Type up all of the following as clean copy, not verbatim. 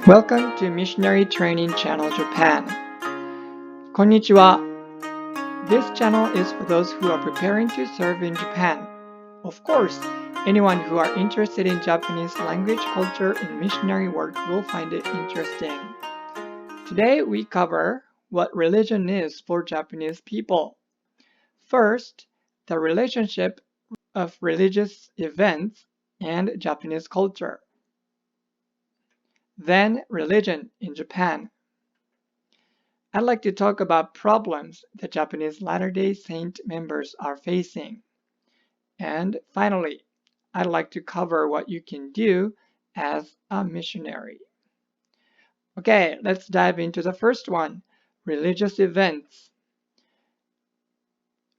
Welcome to Missionary Training Channel Japan. Konnichiwa. This channel is for those who are preparing to serve in Japan. Of course, anyone who are interested in Japanese language, culture, and missionary work will find it interesting. Today we cover what religion is for Japanese people. First, the relationship of religious events and Japanese culture. Then, religion in Japan. I'd like to talk about problems the Japanese Latter-day Saint members are facing. And finally, I'd like to cover what you can do as a missionary. Okay, let's dive into the first one, religious events.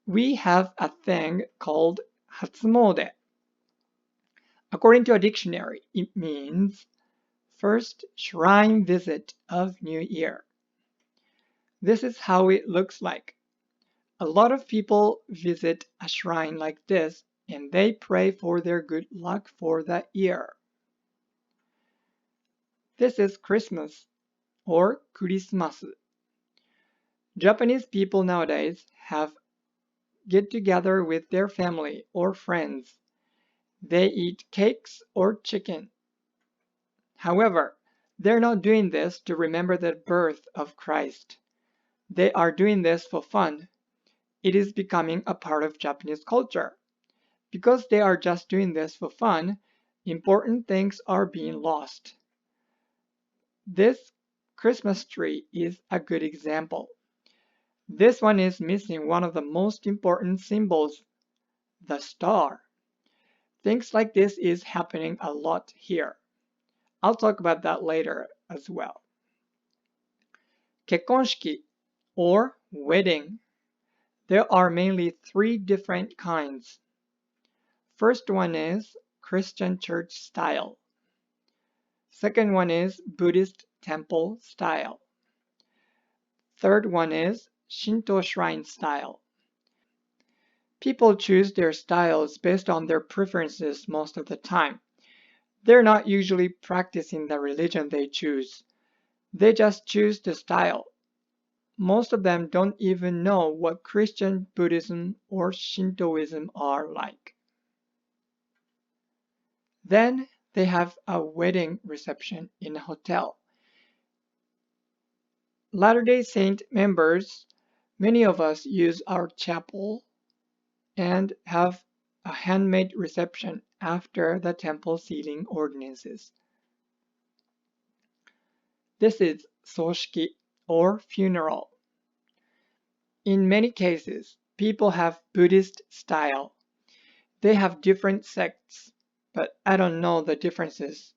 We have a thing called Hatsumode. According to a dictionary, it means first shrine visit of New Year. This is how it looks like. A lot of people visit a shrine like this and they pray for their good luck for that year. This is Christmas or Christmas. Japanese people nowadays have get together with their family or friends. They eat cakes or chicken. However, they're not doing this to remember the birth of Christ. They are doing this for fun. It is becoming a part of Japanese culture. Because they are just doing this for fun, important things are being lost. This Christmas tree is a good example. This one is missing one of the most important symbols, the star. Things like this is happening a lot here. I'll talk about that later as well. Kekkonshiki or wedding. There are mainly three different kinds. First one is Christian church style. Second one is Buddhist temple style. Third one is Shinto shrine style. People choose their styles based on their preferences most of the time. They're not usually practicing the religion they choose. They just choose the style. Most of them don't even know what Christian Buddhism or Shintoism are like. Then they have a wedding reception in a hotel. Latter-day Saint members, many of us use our chapel and have a handmade reception after the temple sealing ordinances. This is soshiki or funeral. In many cases, people have Buddhist style. They have different sects, but I don't know the differences.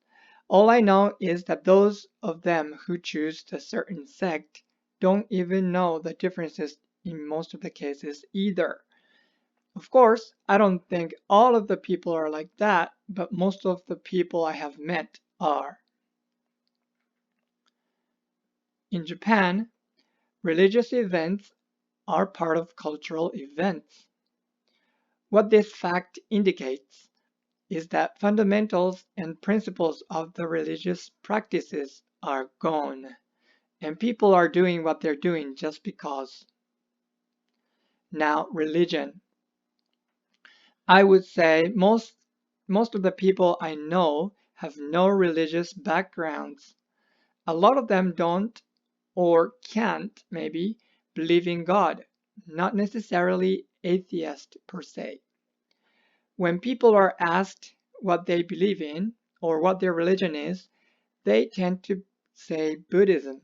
All I know is that those of them who choose a certain sect don't even know the differences in most of the cases either. Of course, I don't think all of the people are like that, but most of the people I have met are. In Japan, religious events are part of cultural events. What this fact indicates is that fundamentals and principles of the religious practices are gone, and people are doing what they're doing just because. Now, religion. I would say most of the people I know have no religious backgrounds. A lot of them don't or can't maybe believe in God, not necessarily atheist per se. When people are asked what they believe in or what their religion is, they tend to say Buddhism.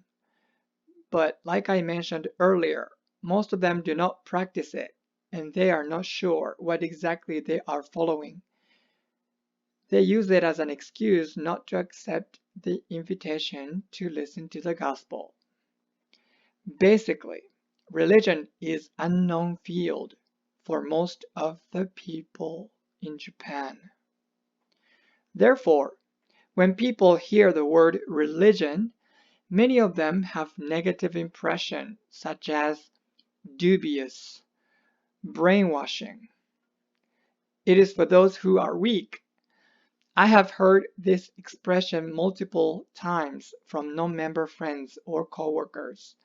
But like I mentioned earlier, most of them do not practice it, and they are not sure what exactly they are following. They use it as an excuse not to accept the invitation to listen to the gospel. Basically, religion is an unknown field for most of the people in Japan. Therefore, when people hear the word religion, many of them have negative impression such as dubious, brainwashing. It is for those who are weak. I have heard this expression multiple times from non-member friends or coworkers.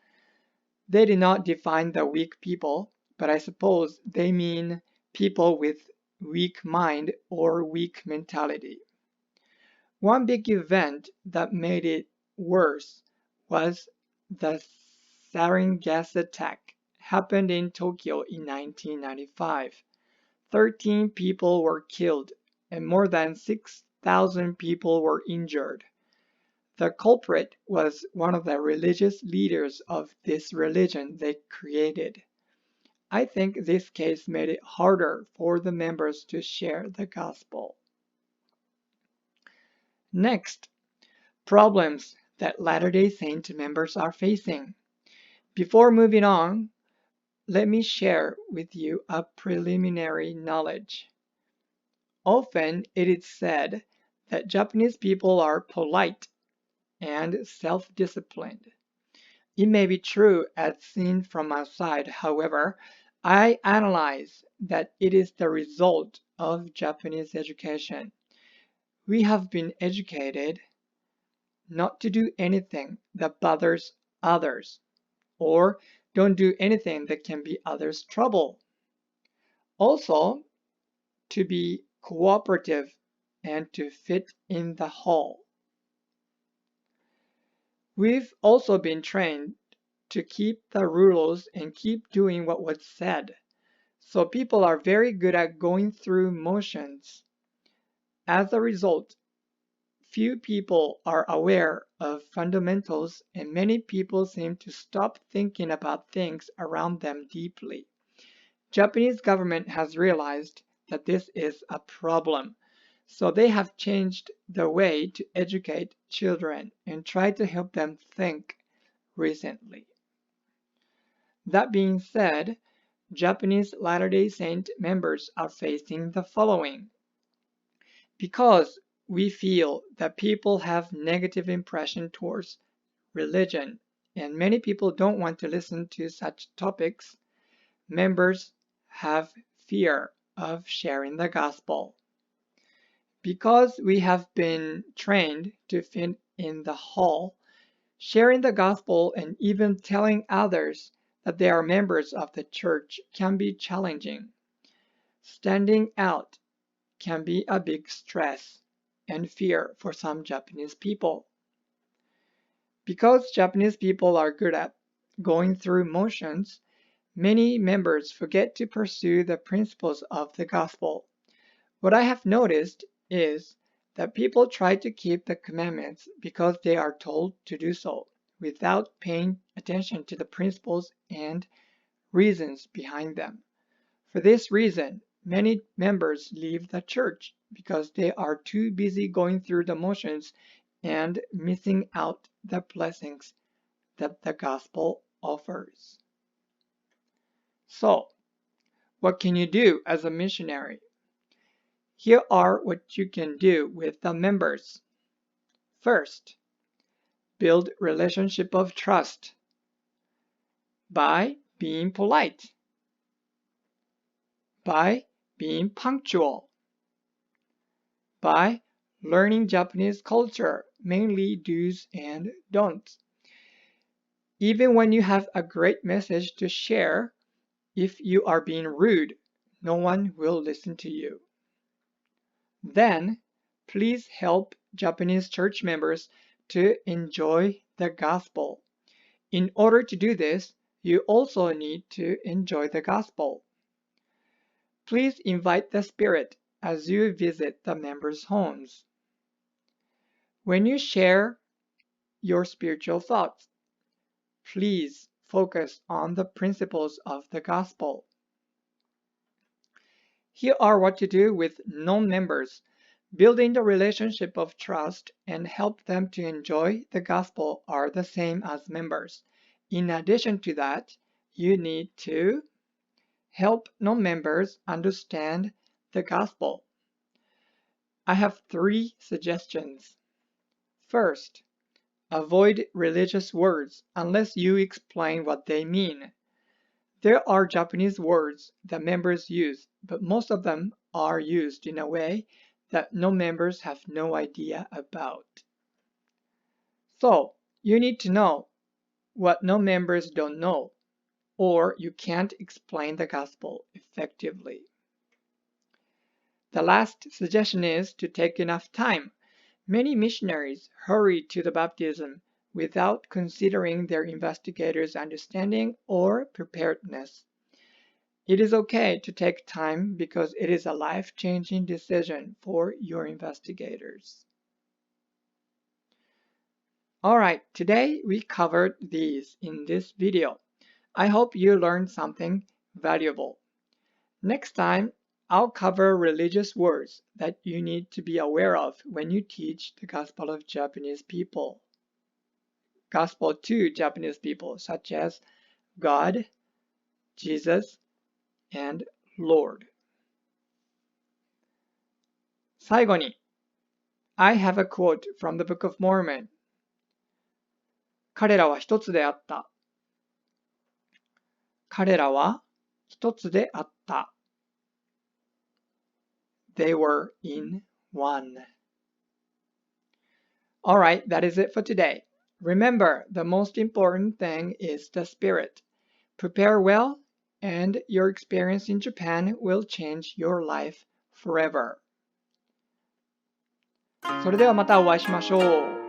They did not define the weak people, but I suppose they mean people with weak mind or weak mentality. One big event that made it worse was the sarin gas attack happened in Tokyo in 1995. 13 people were killed and more than 6,000 people were injured. The culprit was one of the religious leaders of this religion they created. I think this case made it harder for the members to share the gospel. Next, problems that Latter-day Saint members are facing. Before moving on, let me share with you a preliminary knowledge. Often it is said that Japanese people are polite and self-disciplined. It may be true as seen from outside, however, I analyze that it is the result of Japanese education. We have been educated not to do anything that bothers others, or don't do anything that can be others' trouble. Also, to be cooperative and to fit in the whole. We've also been trained to keep the rules and keep doing what was said. So people are very good at going through motions. As a result, few people are aware of fundamentals and many people seem to stop thinking about things around them deeply. Japanese government has realized that this is a problem. So they have changed the way to educate children and try to help them think recently. That being said, Japanese Latter-day Saint members are facing the following. Because we feel that people have negative impression towards religion and many people don't want to listen to such topics, members have fear of sharing the gospel. Because we have been trained to fit in the whole, sharing the gospel and even telling others that they are members of the church can be challenging. Standing out can be a big stress and fear for some Japanese people. Because Japanese people are good at going through motions, many members forget to pursue the principles of the gospel. What I have noticed is that people try to keep the commandments because they are told to do so, without paying attention to the principles and reasons behind them. For this reason, many members leave the church because they are too busy going through the motions and missing out the blessings that the gospel offers. So, what can you do as a missionary? Here are what you can do with the members. First, build relationship of trust by being polite, by being punctual, by learning Japanese culture, mainly do's and don'ts. Even when you have a great message to share, if you are being rude, no one will listen to you. Then, please help Japanese church members to enjoy the gospel. In order to do this, you also need to enjoy the gospel. Please invite the Spirit as you visit the members' homes. When you share your spiritual thoughts, please focus on the principles of the gospel. Here are what to do with non-members. Building the relationship of trust and help them to enjoy the gospel are the same as members. In addition to that, you need to help non-members understand the gospel. I have 3 suggestions. First, avoid religious words unless you explain what they mean. There are Japanese words that members use, but most of them are used in a way that non-members have no idea about. So, you need to know what non-members don't know, or you can't explain the gospel effectively. The last suggestion is to take enough time. Many missionaries hurry to the baptism without considering their investigators' understanding or preparedness. It is okay to take time because it is a life-changing decision for your investigators. Alright, today we covered these in this video. I hope you learned something valuable. Next time, I'll cover religious words that you need to be aware of when you teach the gospel of Japanese people. Gospel to Japanese people, such as God, Jesus, and Lord. 最後に、I have a quote from the Book of Mormon. 彼らは一つであった。彼らは一つであった。They were in one. Alright, that is it for today. Remember, the most important thing is the spirit. Prepare well, and your experience in Japan will change your life forever. それではまたお会いしましょう。